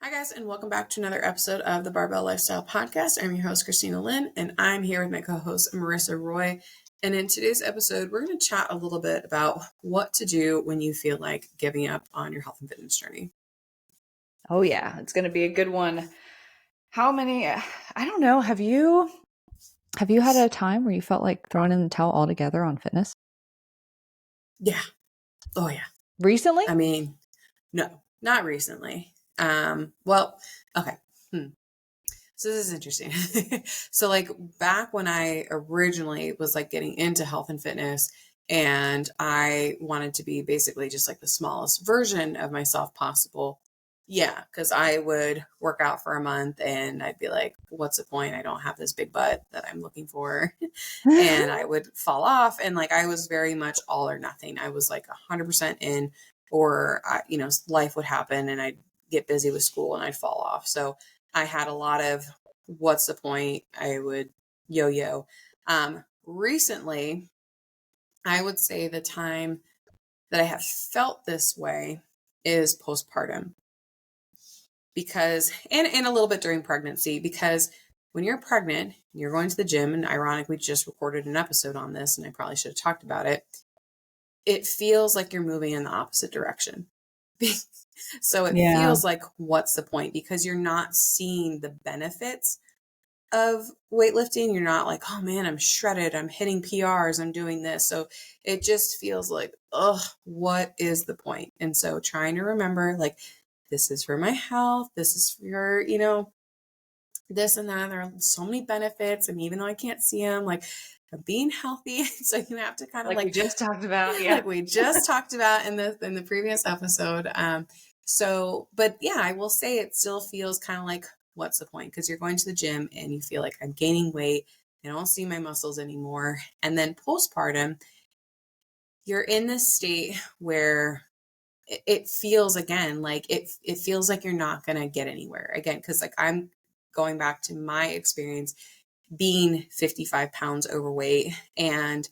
Hi, guys, and welcome back to another episode of the Barbell Lifestyle Podcast. I'm your host, Christina Lynn, and I'm here with my co host, Marissa Roy. And in today's episode, we're going to chat a little bit about what to do when you feel like giving up on your health and fitness journey. Oh, yeah, it's going to be a good one. How many, I don't know, have you had a time where you felt like throwing in the towel altogether on fitness? Yeah. Oh, yeah. Recently? I mean, no, not recently. Well, okay. So this is interesting. So like back when I originally was like getting into health and fitness and I wanted to be basically just like the smallest version of myself possible. Yeah, because I would work out for a month and I'd be like, what's the point? I don't have this big butt that I'm looking for. And I would fall off. And like I was very much all or nothing. I was like 100% in, or, life would happen and I'd get busy with school and I'd fall off. So I had a lot of what's the point? I would yo-yo. Recently, I would say the time that I have felt this way is postpartum because, and a little bit during pregnancy, because when you're pregnant, you're going to the gym, and ironically, we just recorded an episode on this, and I probably should have talked about it. It feels like you're moving in the opposite direction. So it Yeah. feels like, what's the point? Because you're not seeing the benefits of weightlifting. You're not like, oh man, I'm shredded, I'm hitting PRs, I'm doing this. So it just feels like, oh, what is the point? And so trying to remember, like, this is for my health, this is for this and that. There are so many benefits, and even though I can't see them, like, I'm being healthy. So you have to kind of Like we like just talked about, yeah. like we just talked about in the previous episode. But yeah, I will say it still feels kind of like, what's the point? Because you're going to the gym and you feel like, I'm gaining weight, I don't see my muscles anymore. And then postpartum, you're in this state where it feels again like it feels like you're not going to get anywhere again, because like I'm going back to my experience being 55 pounds overweight and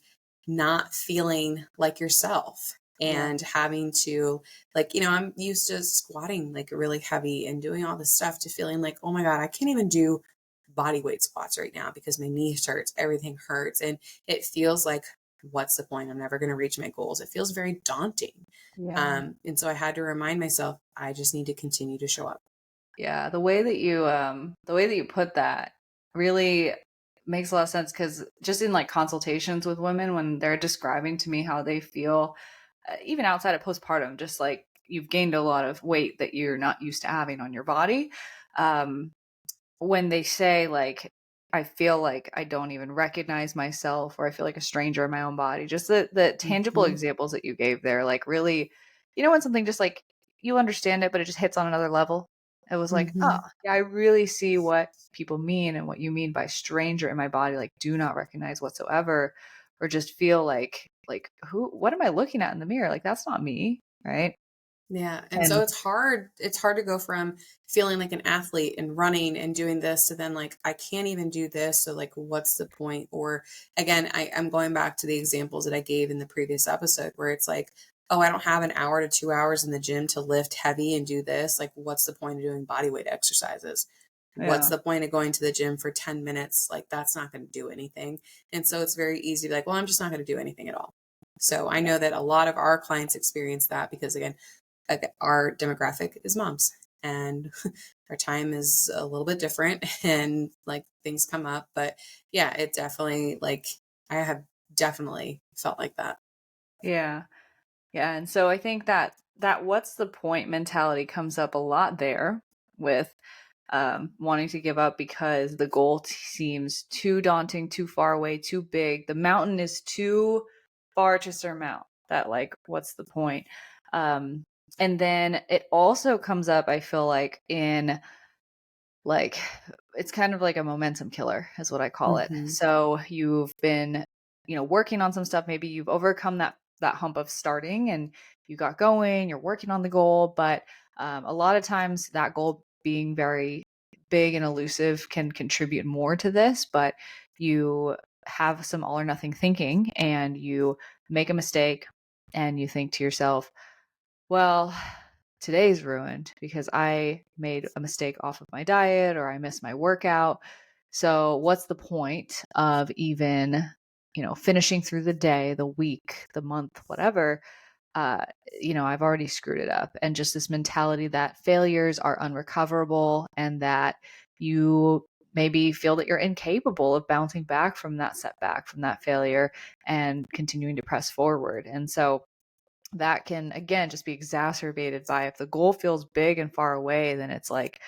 not feeling like yourself Yeah. and having to, like, I'm used to squatting like really heavy and doing all this stuff to feeling like, oh my God, I can't even do body weight squats right now because my knee hurts, everything hurts. And it feels like, what's the point? I'm never going to reach my goals. It feels very daunting. Yeah. And so I had to remind myself, I just need to continue to show up. Yeah. The way that you put that really makes a lot of sense, because just in like consultations with women, when they're describing to me how they feel, even outside of postpartum, just like you've gained a lot of weight that you're not used to having on your body. Um, when they say like, I feel like I don't even recognize myself, or I feel like a stranger in my own body, just the tangible Mm-hmm. examples that you gave there, like really, when something just like you understand it, but it just hits on another level. It was like, oh, Mm-hmm. yeah, I really see what people mean and what you mean by stranger in my body, like do not recognize whatsoever, or just feel like what am I looking at in the mirror? Like that's not me, right? Yeah. And so And it's hard. It's hard to go from feeling like an athlete and running and doing this to then like, I can't even do this. So like, what's the point? Or again, I'm going back to the examples that I gave in the previous episode where it's like, oh, I don't have an hour to 2 hours in the gym to lift heavy and do this. Like, what's the point of doing body weight exercises? What's yeah, the point of going to the gym for 10 minutes? Like, that's not going to do anything. And so it's very easy to be like, well, I'm just not going to do anything at all. So I know that a lot of our clients experience that because, again, our demographic is moms and our time is a little bit different and like things come up. But yeah, it definitely, like, I have definitely felt like that. yeah. Yeah, and so I think that what's the point mentality comes up a lot there with wanting to give up because the goal seems too daunting, too far away, too big. The mountain is too far to surmount. That like, what's the point? Um, and then it also comes up, I feel like, in like it's kind of like a momentum killer is what I call it. Mm-hmm. So you've been, working on some stuff. Maybe you've overcome that hump of starting and you got going, you're working on the goal, but a lot of times that goal being very big and elusive can contribute more to this, but you have some all or nothing thinking and you make a mistake and you think to yourself, well, today's ruined because I made a mistake off of my diet or I missed my workout. So what's the point of even, finishing through the day, the week, the month, whatever? I've already screwed it up. And just this mentality that failures are unrecoverable and that you maybe feel that you're incapable of bouncing back from that setback, from that failure, and continuing to press forward. And so that can, again, just be exacerbated by if the goal feels big and far away, then it's like,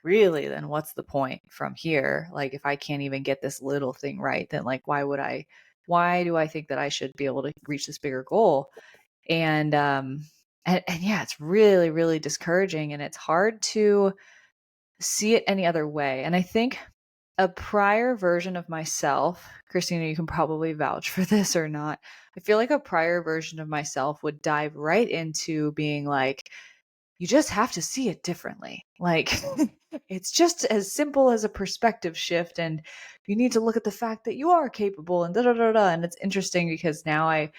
really, then what's the point from here? Like, if I can't even get this little thing right, then like, why do I think that I should be able to reach this bigger goal? And yeah, it's really, really discouraging and it's hard to see it any other way. And I think a prior version of myself, Christina, you can probably vouch for this or not. I feel like a prior version of myself would dive right into being like, you just have to see it differently. Like, it's just as simple as a perspective shift. And you need to look at the fact that you are capable and da da da da. And it's interesting because now I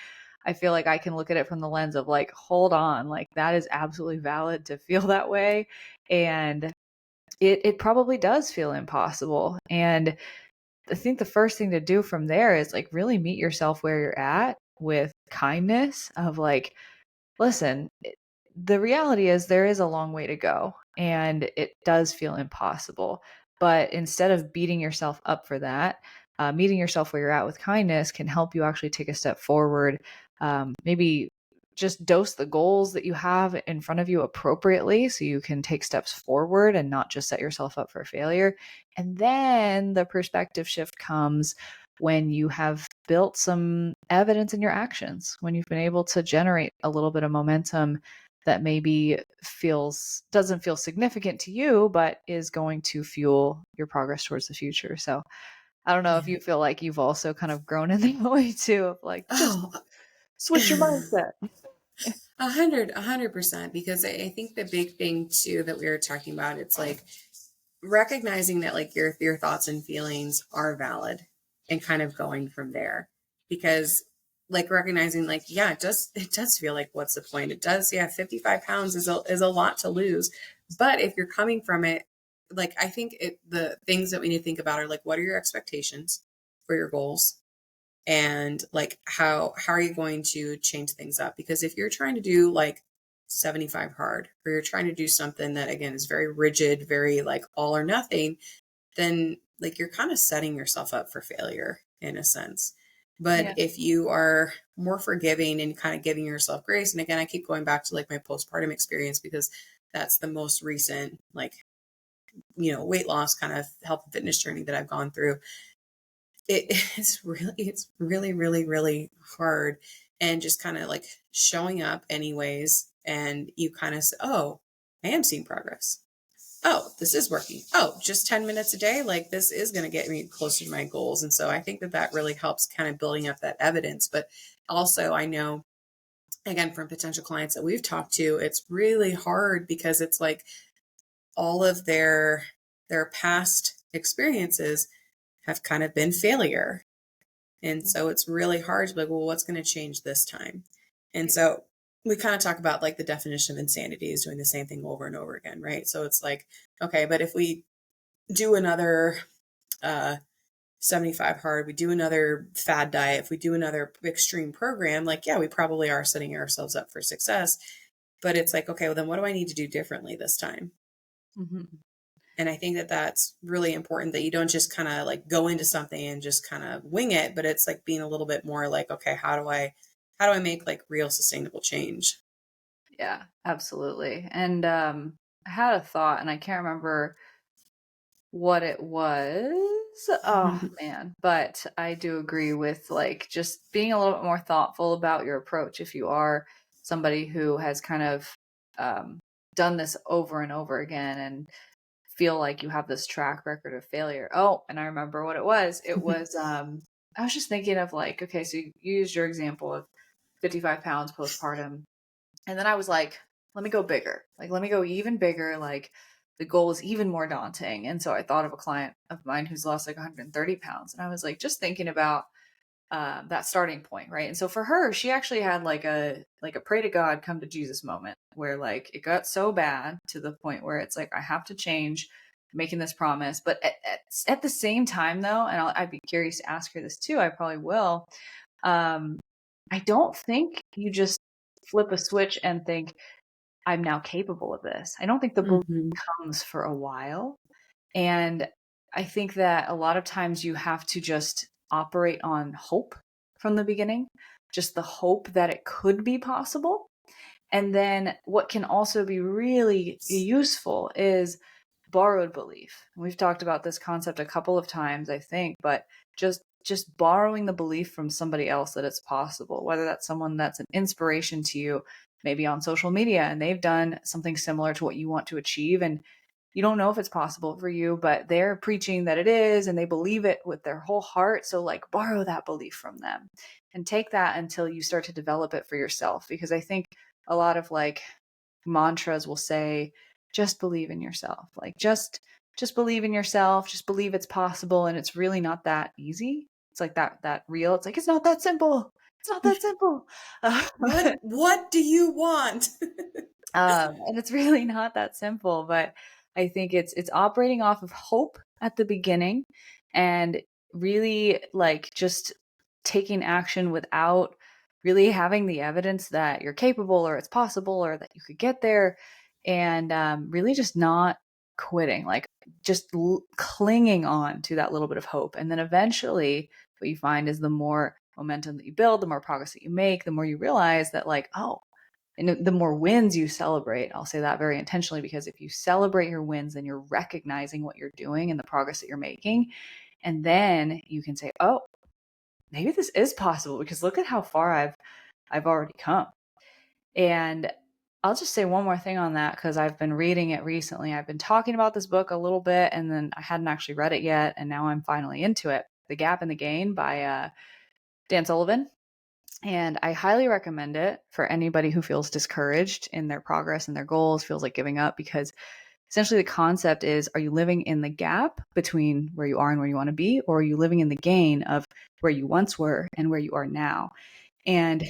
feel like I can look at it from the lens of like, hold on, like that is absolutely valid to feel that way. And it probably does feel impossible. And I think the first thing to do from there is like really meet yourself where you're at with kindness of like, listen, the reality is there is a long way to go and it does feel impossible. But instead of beating yourself up for that, meeting yourself where you're at with kindness can help you actually take a step forward. Maybe just dose the goals that you have in front of you appropriately so you can take steps forward and not just set yourself up for failure. And then the perspective shift comes when you have built some evidence in your actions, when you've been able to generate a little bit of momentum that maybe doesn't feel significant to you, but is going to fuel your progress towards the future. So I don't know if Yeah. you feel like you've also kind of grown in that way too, of like, just Oh, switch your mindset. 100%. Because I think the big thing too that we were talking about, it's like recognizing that like your thoughts and feelings are valid and kind of going from there. Because like recognizing like, yeah, it does feel like what's the point? It does, yeah, 55 pounds is a lot to lose. But if you're coming from it, like I think the things that we need to think about are like, what are your expectations for your goals? And like how are you going to change things up? Because if you're trying to do like 75 hard, or you're trying to do something that again is very rigid, very like all or nothing, then like you're kind of setting yourself up for failure in a sense. But Yeah. if you are more forgiving and kind of giving yourself grace, and again I keep going back to like my postpartum experience because that's the most recent like weight loss kind of health and fitness journey that I've gone through. It's really really really hard, and just kind of like showing up anyways, and you kind of say, oh, I am seeing progress. Oh, this is working. Oh, just 10 minutes a day, like this is going to get me closer to my goals. And so I think that really helps kind of building up that evidence. But also I know, again, from potential clients that we've talked to, it's really hard because it's like all of their past experiences have kind of been failure. And so it's really hard to be like, well, what's going to change this time? And so we kind of talk about like the definition of insanity is doing the same thing over and over again, right? So it's like, okay, but if we do another uh, 75 hard, we do another fad diet, if we do another extreme program, like, yeah, we probably are setting ourselves up for success. But it's like, okay, well, then what do I need to do differently this time? Mhm. And I think that that's really important, that you don't just kind of like go into something and just kind of wing it, but it's like being a little bit more like, okay, how do I make like real sustainable change? Yeah, absolutely. And I had a thought and I can't remember what it was. Oh man, but I do agree with like just being a little bit more thoughtful about your approach if you are somebody who has kind of um, done this over and over again and feel like you have this track record of failure. Oh, and I remember what it was. It was I was just thinking of like, okay, so you used your example of 55 pounds postpartum. And then I was like, let me go bigger. Like, let me go even bigger. Like, the goal is even more daunting. And so I thought of a client of mine who's lost like 130 pounds. And I was like, just thinking about that starting point, right? And so for her, she actually had like a pray to God, come to Jesus moment, where like it got so bad to the point where it's like I have to change, making this promise. But at the same time, though, and I'd be curious to ask her this too. I probably will. Um, I don't think you just flip a switch and think I'm now capable of this. I don't think the belief Mm-hmm. comes for a while. And I think that a lot of times you have to just operate on hope from the beginning, just the hope that it could be possible. And then what can also be really useful is borrowed belief. We've talked about this concept a couple of times, I think, but just borrowing the belief from somebody else that it's possible, whether that's someone that's an inspiration to you, maybe on social media, and they've done something similar to what you want to achieve. And you don't know if it's possible for you, but they're preaching that it is and they believe it with their whole heart. So, like, borrow that belief from them and take that until you start to develop it for yourself. Because I think a lot of like mantras will say, just believe in yourself. Like, just believe in yourself, just believe it's possible. And it's really not that easy. It's like that real. It's like, it's not that simple. It's not that simple. What do you want? And it's really not that simple, but I think it's operating off of hope at the beginning and really like just taking action without really having the evidence that you're capable or it's possible or that you could get there, and really just not quitting, like just clinging on to that little bit of hope. And then eventually what you find is the more momentum that you build, the more progress that you make, the more you realize that like, oh, and the more wins you celebrate, I'll say that very intentionally, because if you celebrate your wins, then you're recognizing what you're doing and the progress that you're making. And then you can say, oh, maybe this is possible because look at how far I've already come. And I'll just say one more thing on that because I've been reading it recently. I've been talking about this book a little bit and then I hadn't actually read it yet. And now I'm finally into it. The Gap and the Gain by Dan Sullivan. And I highly recommend it for anybody who feels discouraged in their progress and their goals, feels like giving up, because essentially the concept is, are you living in the gap between where you are and where you want to be, or are you living in the gain of where you once were and where you are now? And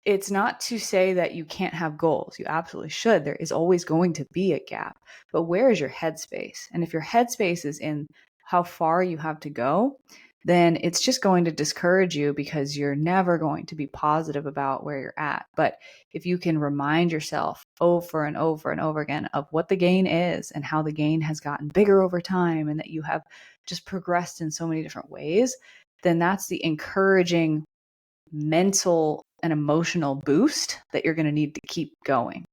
it's not to say that you can't have goals. You absolutely should. There is always going to be a gap. But where is your headspace? And if your headspace is in how far you have to go, then it's just going to discourage you because you're never going to be positive about where you're at. But if you can remind yourself over and over and over again of what the gain is and how the gain has gotten bigger over time and that you have just progressed in so many different ways, then that's the encouraging mental and emotional boost that you're going to need to keep going.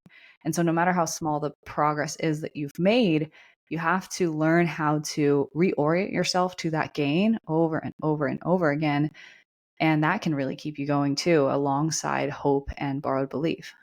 And so no matter how small the progress is that you've made, you have to learn how to reorient yourself to that gain over and over and over again. And that can really keep you going too, alongside hope and borrowed belief.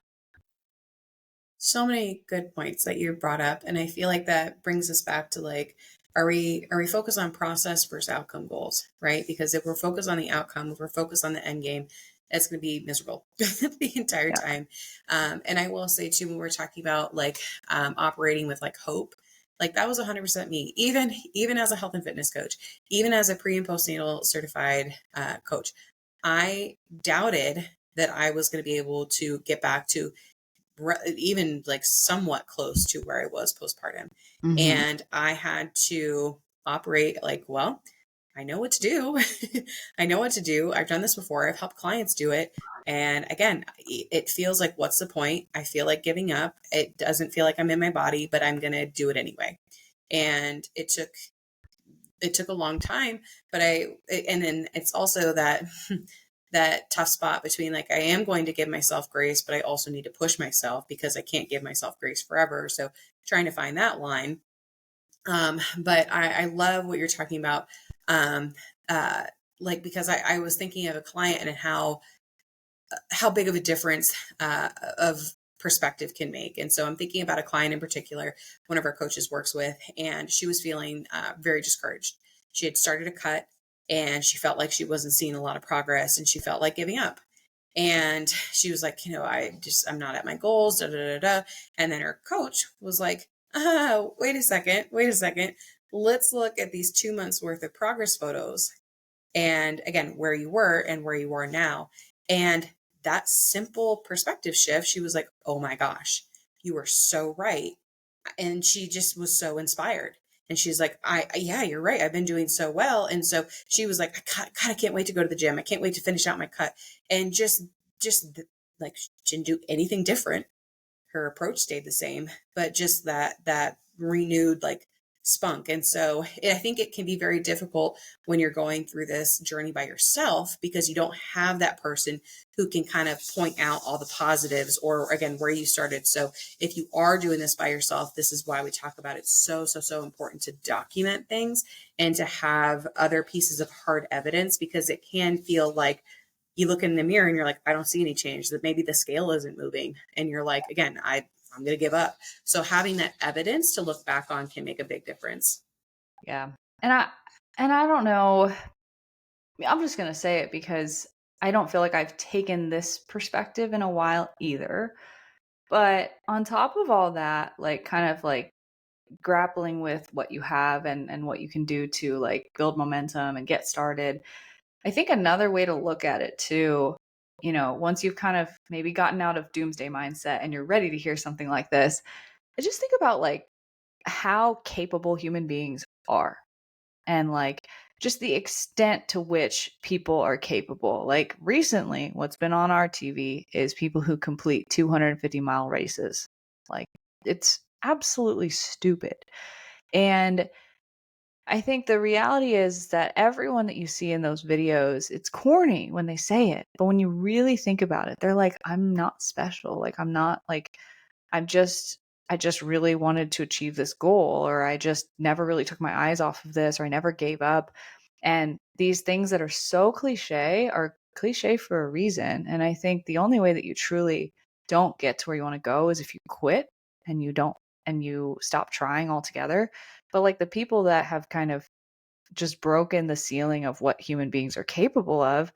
So many good points that you brought up, and I feel like that brings us back to like, are we focused on process versus outcome goals, right? Because if we're focused on the outcome, if we're focused on the end game, it's going to be miserable the entire Yeah. time. And I will say too, when we're talking about like operating with like hope, like that was 100% me. Even as a health and fitness coach, even as a pre and postnatal certified coach, I doubted that I was going to be able to get back to even like somewhat close to where I was postpartum. Mm-hmm. And I had to operate like, well, I know what to do. I know what to do. I've done this before. I've helped clients do it. And again, it feels like, what's the point? I feel like giving up. It doesn't feel like I'm in my body, but I'm going to do it anyway. And it took a long time, but and then it's also that that tough spot between like, I am going to give myself grace, but I also need to push myself because I can't give myself grace forever. So trying to find that line. But I love what you're talking about. Um, uh, like, because I was thinking of a client and how big of a difference of perspective can make. And so I'm thinking about a client in particular, one of our coaches works with, and she was feeling very discouraged. She had started a cut and she felt like she wasn't seeing a lot of progress and she felt like giving up. And she was like, I'm not at my goals, da, da, da, da. And then her coach was like, wait a second. Let's look at these 2 months worth of progress photos. and again, where you were and where you are now. And that simple perspective shift, she was like, oh my gosh, you were so right. And she just was so inspired. And she's like, yeah, you're right. I've been doing so well. And so she was like, God, I can't wait to go to the gym. I can't wait to finish out my cut. And just like, she didn't do anything different. Her approach stayed the same, but just that renewed like spunk. And so I think it can be very difficult when you're going through this journey by yourself, because you don't have that person who can kind of point out all the positives, or again, where you started. So if you are doing this by yourself, this is why we talk about it. So important to document things and to have other pieces of hard evidence, because it can feel like you look in the mirror and you're like, I don't see any change, that maybe the scale isn't moving. And you're like, again, I'm going to give up. So having that evidence to look back on can make a big difference. Yeah. And I don't know, I'm just going to say it because I don't feel like I've taken this perspective in a while either. But on top of all that, like kind of like grappling with what you have and what you can do to like build momentum and get started, I think another way to look at it too, once you've kind of maybe gotten out of doomsday mindset and you're ready to hear something like this, I just think about like how capable human beings are, and like just the extent to which people are capable. Like recently, what's been on our TV is people who complete 250-mile races. Like it's absolutely stupid. And I think the reality is that everyone that you see in those videos, it's corny when they say it. But when you really think about it, they're like, I'm not special. Like, I'm not like, I'm just, I just really wanted to achieve this goal, or I just never really took my eyes off of this, or I never gave up. And these things that are so cliche are cliche for a reason. And I think the only way that you truly don't get to where you want to go is if you quit and you don't, and you stop trying altogether. But like the people that have kind of just broken the ceiling of what human beings are capable of,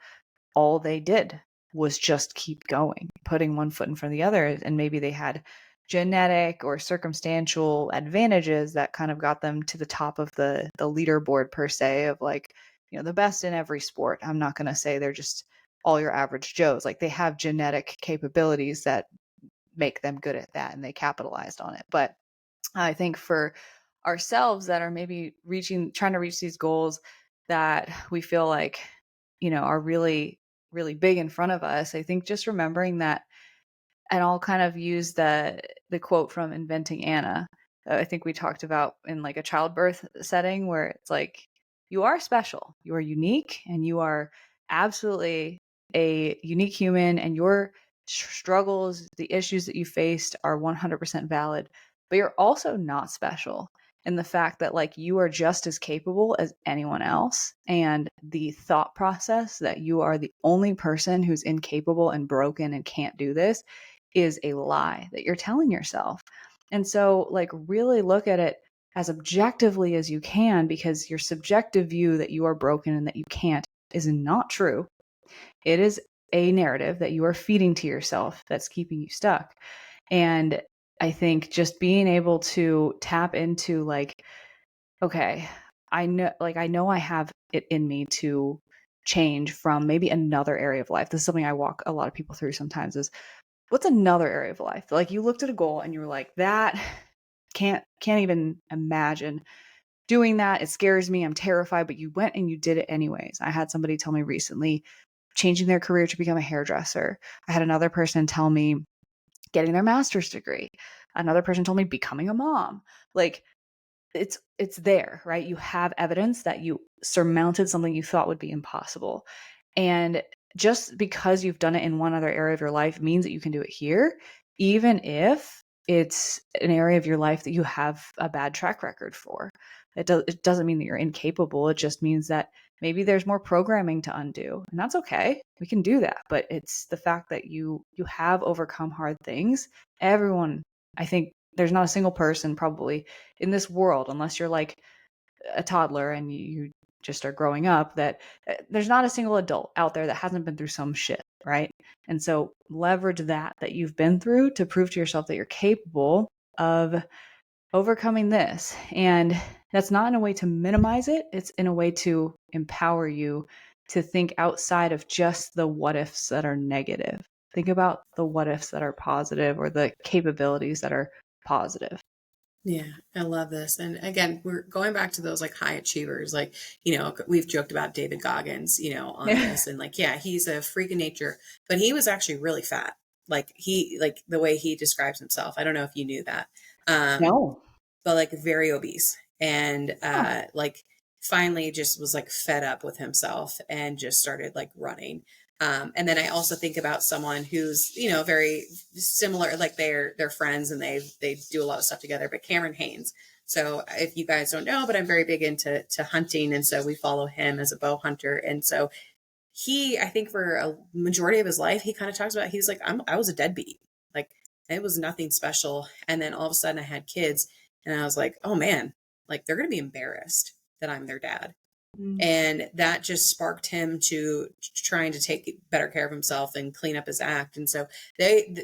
all they did was just keep going, putting one foot in front of the other. And maybe they had genetic or circumstantial advantages that kind of got them to the top of the leaderboard per se, of like, the best in every sport. I'm not going to say they're just all your average Joes. Like they have genetic capabilities that make them good at that, and they capitalized on it. But I think for ourselves that are maybe trying to reach these goals that we feel like, are really, really big in front of us, I think just remembering that, and I'll kind of use the quote from Inventing Anna. I think we talked about in like a childbirth setting, where it's like, you are special, you are unique, and you are absolutely a unique human, and your struggles, the issues that you faced are 100% valid, but you're also not special in the fact that like you are just as capable as anyone else, and the thought process that you are the only person who's incapable and broken and can't do this is a lie that you're telling yourself. And so, like, really look at it as objectively as you can, because your subjective view that you are broken and that you can't is not true. It is a narrative that you are feeding to yourself that's keeping you stuck. And I think just being able to tap into like, okay, I know I have it in me to change from maybe another area of life. This is something I walk a lot of people through sometimes, is what's another area of life? Like you looked at a goal and you were like, that can't even imagine doing that. It scares me. I'm terrified, but you went and you did it anyways. I had somebody tell me recently changing their career to become a hairdresser. I had another person tell me getting their master's degree. Another person told me becoming a mom. Like it's there, right? You have evidence that you surmounted something you thought would be impossible. And just because you've done it in one other area of your life means that you can do it here, even if it's an area of your life that you have a bad track record for. It doesn't mean that you're incapable. It just means that maybe there's more programming to undo, and that's okay. We can do that. But it's the fact that you have overcome hard things. Everyone, I think there's not a single person probably in this world, unless you're like a toddler and you just are growing up, that there's not a single adult out there that hasn't been through some shit, right? And so leverage that you've been through to prove to yourself that you're capable of overcoming this. And that's not in a way to minimize it, it's in a way to empower you to think outside of just the what ifs that are negative. Think about the what ifs that are positive, or the capabilities that are positive. Yeah, I love this. And again, we're going back to those like high achievers. Like, you know, we've joked about David Goggins, you know, on this. And like, yeah, he's a freak of nature, but he was actually really fat. Like the way he describes himself. I don't know if you knew that. Um, No. but like very obese, and Huh. like finally just was like fed up with himself and just started like running. And then I also think about someone who's, you know, very similar, like they're friends and they do a lot of stuff together, but Cameron Haynes. So if you guys don't know, but I'm very big into hunting, and so we follow him as a bow hunter. And so he, I think for a majority of his life, he kind of talks about, he's like, I was a deadbeat. Like it was nothing special. And then all of a sudden I had kids, and I was like, oh man, like they're going to be embarrassed that I'm their dad. Mm. And that just sparked him to trying to take better care of himself and clean up his act. And so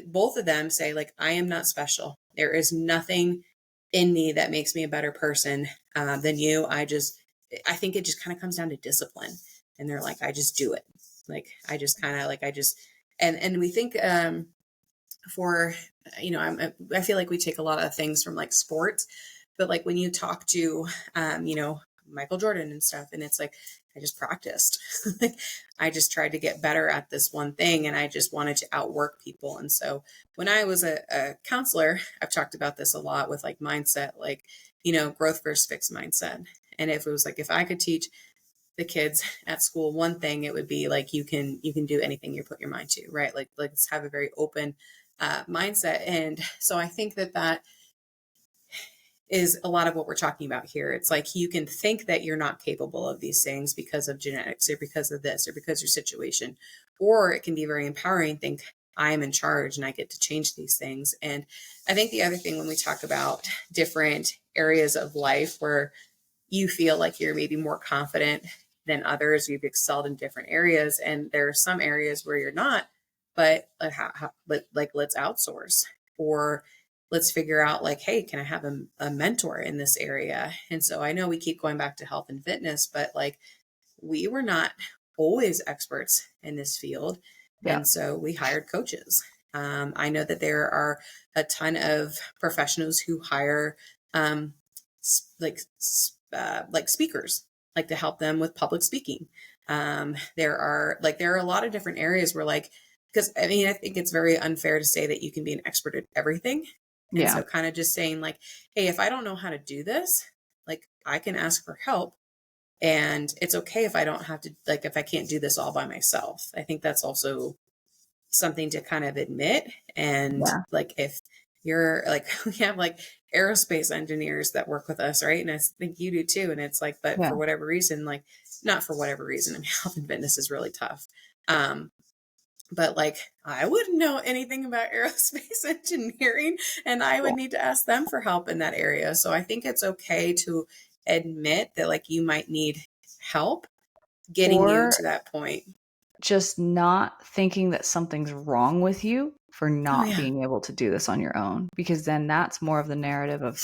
both of them say like, I am not special. There is nothing in me that makes me a better person than you. I think it just kind of comes down to discipline. And they're like, I just do it. Like, I just kind of like, I just, and we think, for, you know, I feel like we take a lot of things from like sports, but like when you talk to, you know, Michael Jordan and stuff, and it's like, I just practiced. Like, I just tried to get better at this one thing, and I just wanted to outwork people. And so when I was a counselor, I've talked about this a lot with like mindset, like, you know, growth versus fixed mindset. And if it was like, if I could teach the kids at school one thing, it would be like, you can do anything you put your mind to, right? Like let's have a very open mindset. And so I think that is a lot of what we're talking about here. It's like you can think that you're not capable of these things because of genetics, or because of this, or because of your situation, or it can be very empowering. Think, I am in charge and I get to change these things. And I think the other thing, when we talk about different areas of life where you feel like you're maybe more confident than others, you've excelled in different areas, and there are some areas where you're not, but like let's outsource, or let's figure out like, hey, can I have a mentor in this area? And so I know we keep going back to health and fitness, but like we were not always experts in this field, Yeah. and so we hired coaches. I know that there are a ton of professionals who hire um, like speakers, like to help them with public speaking. There are a lot of different areas where like, because I mean, I think it's very unfair to say that you can be an expert at everything. And Yeah. so kind of just saying like, hey, if I don't know how to do this, like I can ask for help, and it's okay if I don't have to, like, if I can't do this all by myself. I think that's also something to kind of admit. And Yeah. like, if you're like, we have like aerospace engineers that work with us, right? And I think you do too. And it's like, but Yeah. for whatever reason, like, not for whatever reason, I mean, health and fitness is really tough. Um, but like, I wouldn't know anything about aerospace engineering, and I Yeah. would need to ask them for help in that area. So I think it's okay to admit that like you might need help getting you Or to that point. just not thinking that something's wrong with you for Oh not yeah. being able to do this on your own, because then that's more of the narrative of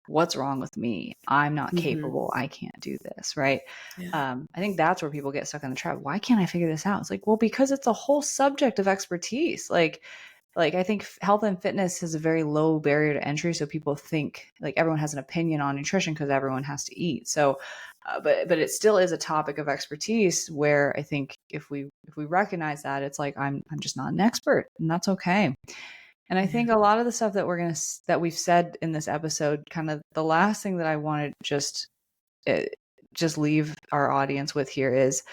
what's wrong with me. I'm not Hmm. capable. I can't do this. Right. Yeah. I think that's where people get stuck in the trap. Why can't I figure this out? It's like, well, because it's a whole subject of expertise. Like I think health and fitness has a very low barrier to entry, so people think like everyone has an opinion on nutrition because everyone has to eat. So, but it still is a topic of expertise where I think if we recognize that, it's like I'm just not an expert, and that's okay. And I Yeah. think a lot of the stuff that we've said in this episode, kind of the last thing that I want to uh, just leave our audience with here is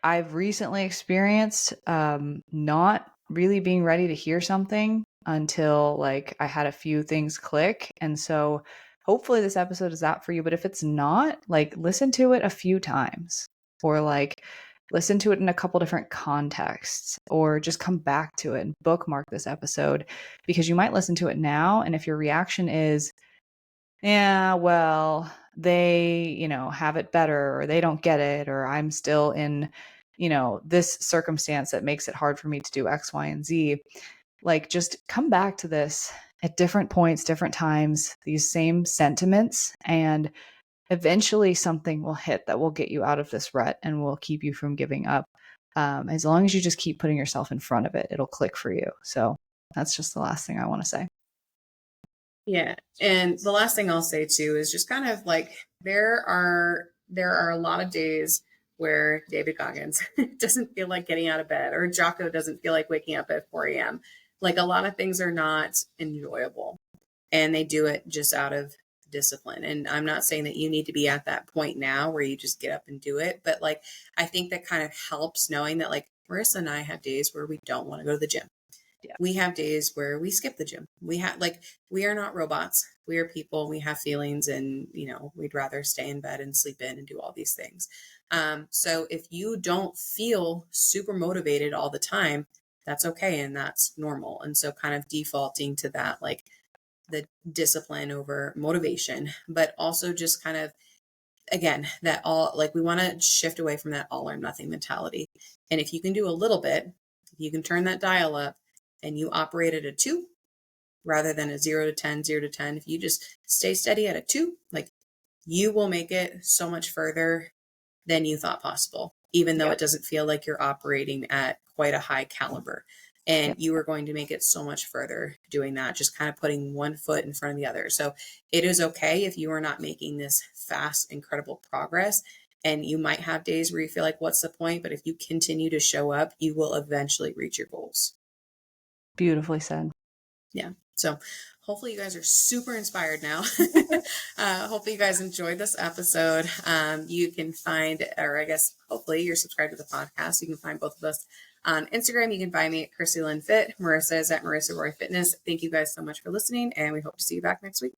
I've recently experienced not really being ready to hear something until like I had a few things click. And so hopefully this episode is that for you. But if it's not, like listen to it a few times, or like listen to it in a couple different contexts, or just come back to it and bookmark this episode, because you might listen to it now. And if your reaction is, yeah, well, they, have it better, or they don't get it, or I'm still in, this circumstance that makes it hard for me to do X, Y, and Z. Like, just come back to this at different points, different times, these same sentiments, and eventually something will hit that will get you out of this rut and will keep you from giving up. As long as you just keep putting yourself in front of it, it'll click for you. So that's just the last thing I want to say. Yeah. And the last thing I'll say too is just kind of like there are a lot of days where David Goggins doesn't feel like getting out of bed, or Jocko doesn't feel like waking up at 4 a.m. Like a lot of things are not enjoyable, and they do it just out of discipline. And I'm not saying that you need to be at that point now where you just get up and do it, but like I think that kind of helps knowing that like Marissa and I have days where we don't want to go to the gym. Yeah. We have days where we skip the gym. We are not robots. We are people. We have feelings, and we'd rather stay in bed and sleep in and do all these things. So if you don't feel super motivated all the time, that's okay, and that's normal. And so kind of defaulting to that, like the discipline over motivation, but also just kind of, again, that all, like, we want to shift away from that all or nothing mentality. And if you can do a little bit, if you can turn that dial up and you operate at a 2 rather than a 0 to 10, 0 to 10, if you just stay steady at a 2, like, you will make it so much further than you thought possible, even though it doesn't feel like you're operating at quite a high caliber. And you are going to make it so much further doing that, just kind of putting one foot in front of the other. So it is okay if you are not making this fast, incredible progress. And you might have days where you feel like, what's the point? But if you continue to show up, you will eventually reach your goals. Beautifully said. Yeah. So hopefully you guys are super inspired now. Hopefully you guys enjoyed this episode. You can find, or I guess, hopefully you're subscribed to the podcast. You can find both of us on Instagram. You can find me at Chrissy Lynn Fit. Marissa is at Marissa Roy Fitness. Thank you guys so much for listening, and we hope to see you back next week.